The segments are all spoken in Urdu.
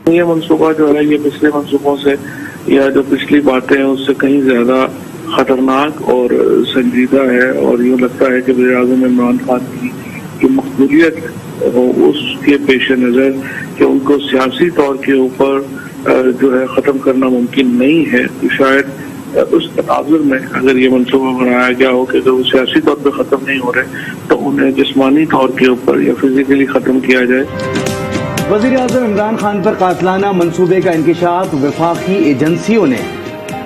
یہ منصوبہ جو ہے یہ پچھلے منصوبوں سے یا جو پچھلی باتیں ہیں اس سے کہیں زیادہ خطرناک اور سنجیدہ ہے، اور یوں لگتا ہے کہ وزیر اعظم عمران خان کی جو مقبولیت اس کے پیش نظر کہ ان کو سیاسی طور کے اوپر جو ہے ختم کرنا ممکن نہیں ہے، شاید اس تناظر میں اگر یہ منصوبہ بنایا گیا ہو کہ اگر وہ سیاسی طور پہ ختم نہیں ہو رہے تو انہیں جسمانی طور کے اوپر یا فزیکلی ختم کیا جائے۔ وزیر اعظم عمران خان پر قاتلانہ منصوبے کا انکشاف، وفاقی ایجنسیوں نے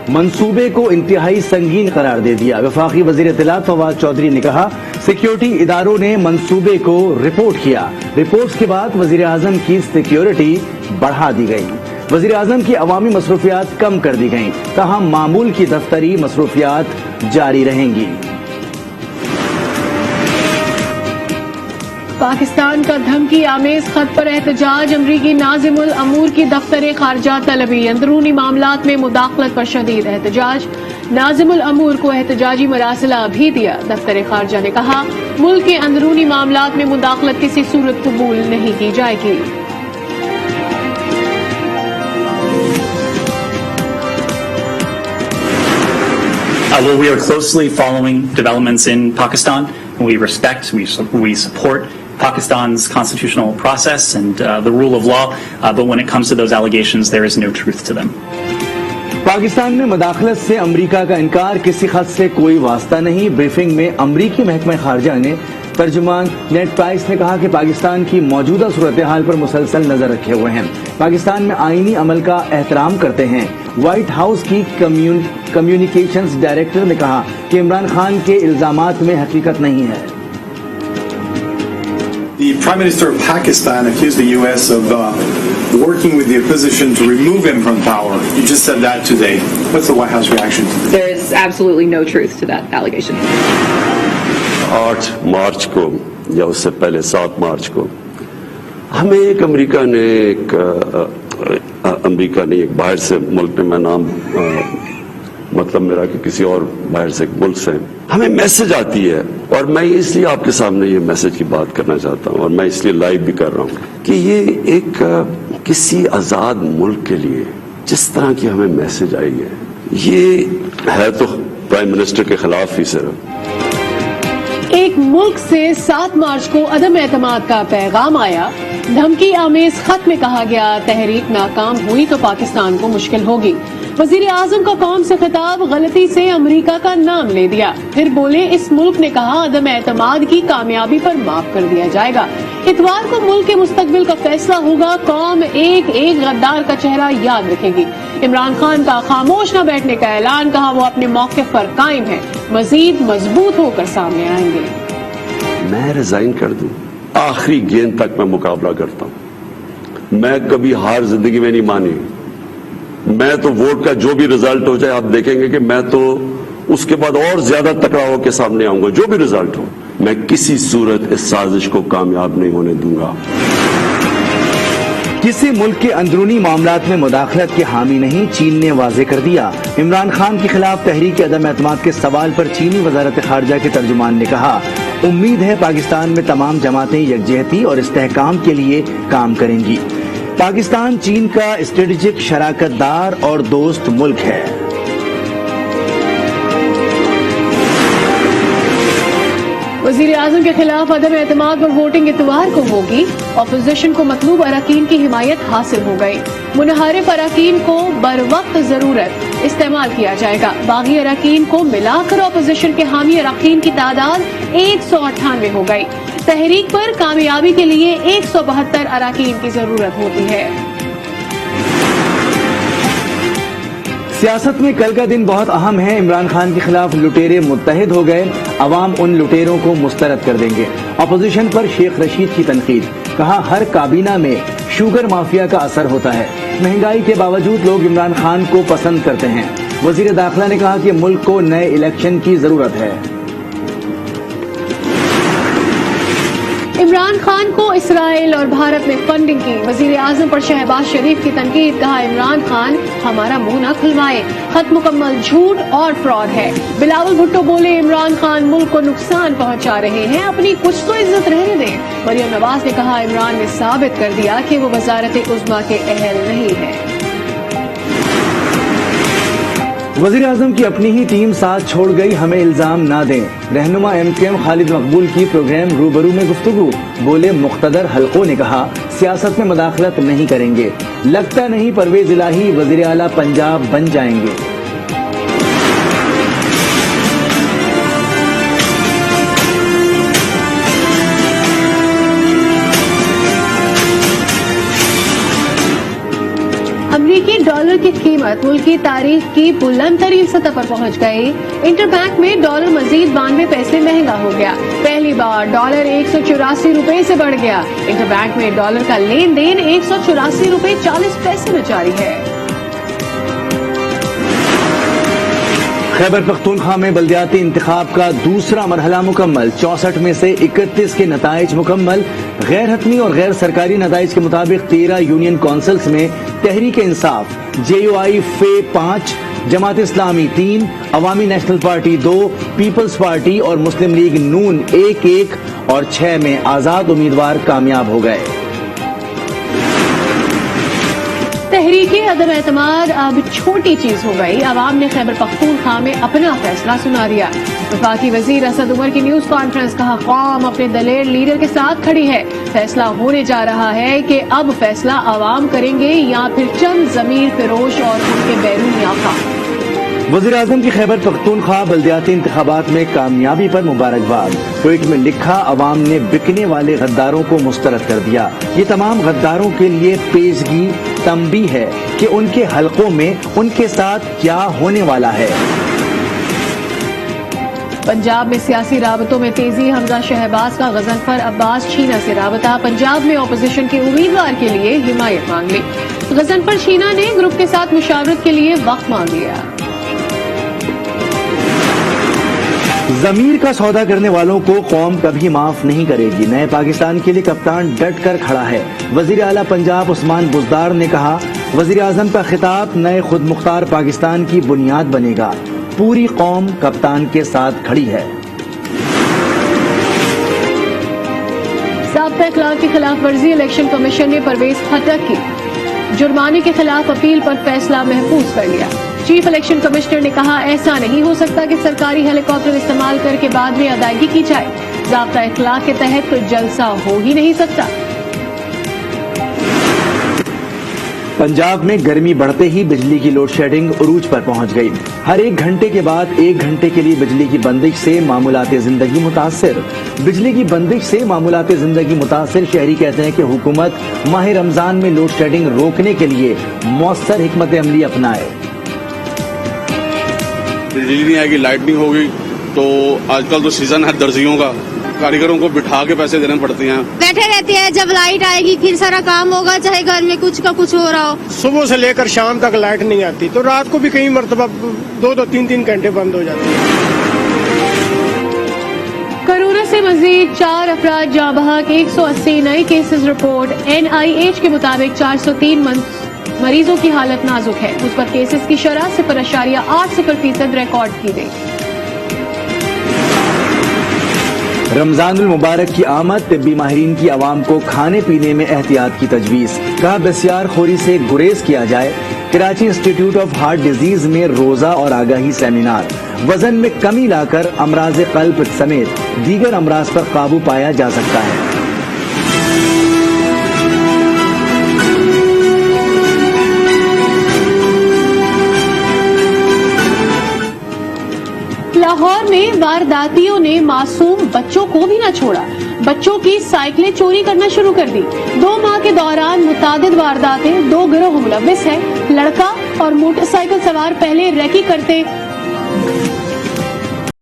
منصوبے کو انتہائی سنگین قرار دے دیا۔ وفاقی وزیر اطلاعات فواد چودھری نے کہا سیکیورٹی اداروں نے منصوبے کو رپورٹ کیا، رپورٹس کے بعد وزیر اعظم کی سیکیورٹی بڑھا دی گئی، وزیر اعظم کی عوامی مصروفیات کم کر دی گئیں، تاہم معمول کی دفتری مصروفیات جاری رہیں گی۔ پاکستان کا دھمکی آمیز خط پر احتجاج، امریکی ناظم الامور کی دفتر خارجہ طلبی، اندرونی معاملات میں مداخلت پر شدید احتجاج، ناظم الامور کو احتجاجی مراسلہ بھی دیا۔ دفتر خارجہ نے کہا ملک کے اندرونی معاملات میں مداخلت کسی صورت قبول نہیں کی جائے گی۔ Well, we are closely following developments in Pakistan. We respect, we support Pakistan's constitutional process and the rule of law, but when it comes to those allegations, there is no truth to them. Pakistan میں مداخلت سے امریکہ کا انکار، کسی خط سے کوئی واسطہ نہیں۔ بریفنگ میں امریکی محکمہ خارجہ نے ترجمان نیڈ پرائس نے کہا کہ پاکستان کی موجودہ صورتحال پر مسلسل نظر رکھے ہوئے ہیں، پاکستان میں آئینی عمل کا احترام کرتے ہیں۔ وائٹ ہاؤس کی کمیونیکیشنز ڈائریکٹر نے کہا کہ عمران خان کے الزامات میں حقیقت نہیں ہے۔ The Prime Minister of Pakistan accused the U.S. of working with the opposition to remove him from power. You just said that today. What's the White House reaction to this? There is absolutely no truth to that allegation. 8 March کو یا اس سے پہلے 7 مارچ کو ہمیں ایک امریکہ نے ایک باہر سے ملک نے، میں نام مطلب میرا کہ کسی اور باہر سے ایک ملک سے ہمیں میسج آتی ہے، اور میں اس لیے آپ کے سامنے یہ میسج کی بات کرنا چاہتا ہوں، اور میں اس لیے لائیو بھی کر رہا ہوں کہ یہ ایک کسی آزاد ملک کے لیے جس طرح کی ہمیں میسج آئی ہے، یہ ہے تو پرائم منسٹر کے خلاف ہی صرف۔ ایک ملک سے 7 مارچ کو عدم اعتماد کا پیغام آیا، دھمکی آمیز خط میں کہا گیا تحریک ناکام ہوئی تو پاکستان کو مشکل ہوگی۔ وزیر اعظم کا قوم سے خطاب، غلطی سے امریکہ کا نام لے دیا، پھر بولے اس ملک نے کہا عدم اعتماد کی کامیابی پر معاف کر دیا جائے گا، اتوار کو ملک کے مستقبل کا فیصلہ ہوگا، قوم ایک ایک غدار کا چہرہ یاد رکھے گی۔ عمران خان کا خاموش نہ بیٹھنے کا اعلان، کہا وہ اپنے موقف پر قائم ہے، مزید مضبوط ہو کر سامنے آئیں گے۔ میں ریزائن کر دوں، آخری گیند تک میں مقابلہ کرتا ہوں، میں کبھی ہار زندگی میں نہیں مانی، میں تو ووٹ کا جو بھی رزلٹ ہو جائے آپ دیکھیں گے کہ میں تو اس کے بعد اور زیادہ تکڑا ہو کے سامنے آؤں گا، جو بھی رزلٹ ہو، میں کسی صورت اس سازش کو کامیاب نہیں ہونے دوں گا۔ کسی ملک کے اندرونی معاملات میں مداخلت کے حامی نہیں، چین نے واضح کر دیا۔ عمران خان کے خلاف تحریک عدم اعتماد کے سوال پر چینی وزارت خارجہ کے ترجمان نے کہا امید ہے پاکستان میں تمام جماعتیں یکجہتی اور استحکام کے لیے کام کریں گی۔ پاکستان چین کا اسٹریٹجک شراکت دار اور دوست ملک ہے۔ وزیر اعظم کے خلاف عدم اعتماد پر ووٹنگ اتوار کو ہوگی، اپوزیشن کو مطلوب اراکین کی حمایت حاصل ہو گئی، منحرف اراکین کو بروقت ضرورت استعمال کیا جائے گا، باغی اراکین کو ملا کر اپوزیشن کے حامی اراکین کی تعداد 198 ہو گئی، تحریک پر کامیابی کے لیے 172 اراکین کی ضرورت ہوتی ہے۔ سیاست میں کل کا دن بہت اہم ہے، عمران خان کے خلاف لٹیرے متحد ہو گئے، عوام ان لٹیروں کو مسترد کر دیں گے۔ اپوزیشن پر شیخ رشید کی تنقید، کہا ہر کابینہ میں شوگر مافیا کا اثر ہوتا ہے، مہنگائی کے باوجود لوگ عمران خان کو پسند کرتے ہیں۔ وزیر داخلہ نے کہا کہ ملک کو نئے الیکشن کی ضرورت ہے۔ عمران خان کو اسرائیل اور بھارت نے فنڈنگ کی، وزیر اعظم پر شہباز شریف کی تنقید، کہا عمران خان ہمارا منہ نہ کھلوائے، خط مکمل جھوٹ اور فراڈ ہے۔ بلاول بھٹو بولے عمران خان ملک کو نقصان پہنچا رہے ہیں، اپنی کچھ تو عزت رہنے دیں۔ مریم نواز نے کہا عمران نے ثابت کر دیا کہ وہ وزارت عظمیٰ کے اہل نہیں ہے۔ وزیر اعظم کی اپنی ہی ٹیم ساتھ چھوڑ گئی، ہمیں الزام نہ دیں۔ رہنما ایم کیو ایم خالد مقبول کی پروگرام روبرو میں گفتگو، بولے مقتدر حلقوں نے کہا سیاست میں مداخلت نہیں کریں گے، لگتا نہیں پرویز الہی وزیر اعلیٰ پنجاب بن جائیں گے۔ امریکی ڈالر کی قیمت ملک کی تاریخ کی بلند ترین سطح پر پہنچ گئی۔ انٹر بینک میں ڈالر مزید 92 پیسے مہنگا ہو گیا، پہلی بار ڈالر 184 روپے سے بڑھ گیا۔ انٹر بینک میں ڈالر کا لین دین 184 روپے 40 پیسے میں جاری ہے۔ خیبر پختونخوا میں بلدیاتی انتخاب کا دوسرا مرحلہ مکمل، 64 میں سے 31 کے نتائج مکمل۔ غیر حتمی اور غیر سرکاری نتائج کے مطابق 13 یونین کونسلز میں تحریک انصاف JUI فے 5، جماعت اسلامی 3، عوامی نیشنل پارٹی 2، پیپلز پارٹی اور مسلم لیگ نون 1 اور 6 میں آزاد امیدوار کامیاب ہو گئے۔ تحریک عدم اعتماد اب چھوٹی چیز ہو گئی، عوام نے خیبر پختونخوا میں اپنا فیصلہ سنا دیا۔ وفاقی وزیر اسد عمر کی نیوز کانفرنس، کہا قوم اپنے دلیر لیڈر کے ساتھ کھڑی ہے، فیصلہ ہونے جا رہا ہے کہ اب فیصلہ عوام کریں گے یا پھر چند ضمیر فروش اور ان کے بیرونی آقا۔ وزیر اعظم کی خیبر پختونخوا بلدیاتی انتخابات میں کامیابی پر مبارکباد، ٹویٹ میں لکھا عوام نے بکنے والے غداروں کو مسترد کر دیا، یہ تمام غداروں کے لیے پیشگی تنبیہ ہے کہ ان کے حلقوں میں ان کے ساتھ کیا ہونے والا ہے۔ پنجاب میں سیاسی رابطوں میں تیزی، حمزہ شہباز کا غضنفر عباس چھینا سے رابطہ، پنجاب میں اپوزیشن کے امیدوار کے لیے حمایت مانگ لی، غضنفر چھینا نے گروپ کے ساتھ مشاورت کے لیے وقت مانگ لیا۔ ضمیر کا سودا کرنے والوں کو قوم کبھی معاف نہیں کرے گی، نئے پاکستان کے لیے کپتان ڈٹ کر کھڑا ہے، وزیر اعلیٰ پنجاب عثمان بزدار نے کہا وزیر اعظم کا خطاب نئے خود مختار پاکستان کی بنیاد بنے گا، پوری قوم کپتان کے ساتھ کھڑی ہے۔ ضابطۂ اخلاق کی خلاف ورزی، الیکشن کمیشن نے پرویز خٹک کی جرمانے کے خلاف اپیل پر فیصلہ محفوظ کر لیا۔ چیف الیکشن کمشنر نے کہا ایسا نہیں ہو سکتا کہ سرکاری ہیلی کاپٹر استعمال کر کے بعد میں ادائیگی کی جائے، ضابطہ اخلاق کے تحت جلسہ ہو ہی نہیں سکتا۔ پنجاب میں گرمی بڑھتے ہی بجلی کی لوڈ شیڈنگ عروج پر پہنچ گئی، ہر 1 گھنٹے کے بعد 1 گھنٹے کے لیے بجلی کی بندش سے معمولات زندگی متاثر، بجلی کی بندش سے معمولات زندگی متاثر۔ شہری کہتے ہیں کہ حکومت ماہ رمضان میں لوڈ شیڈنگ روکنے کے لیے مؤثر حکمت عملی اپنائے۔ بجلی نہیں آئے گی، لائٹ نہیں ہوگی، تو آج کل تو سیزن ہے درزیوں کا، کاریگروں کو بٹھا کے پیسے دینے پڑتے ہیں، بیٹھے رہتے ہیں، جب لائٹ آئے گی پھر سارا کام ہوگا، چاہے گھر میں کچھ کا کچھ ہو رہا ہو۔ صبح سے لے کر شام تک لائٹ نہیں آتی تو رات کو بھی کئی مرتبہ 2-3 گھنٹے بند ہو جاتی ہے۔ کورونا سے مزید 4 افراد جاں بحق، 180 نئے کیسز رپورٹ، NIH کے مطابق 403 مریضوں کی حالت نازک ہے، مثبت کیسز کی شرح 0.80% ریکارڈ کی گئی۔ رمضان المبارک کی آمد، طبی ماہرین کی عوام کو کھانے پینے میں احتیاط کی تجویز، کہا بسیار خوری سے گریز کیا جائے۔ Karachi institute of heart disease میں روزہ اور آگاہی سیمینار، وزن میں کمی لا کر امراض قلب سمیت دیگر امراض پر قابو پایا جا سکتا ہے۔ لاہور میں وارداتیوں نے معصوم بچوں کو بھی نہ چھوڑا، بچوں کی سائیکلیں چوری کرنا شروع کر دی۔ 2 ماہ کے دوران متعدد وارداتیں، 2 گروہ ملوث ہیں، لڑکا اور موٹر سائیکل سوار پہلے ریکی کرتے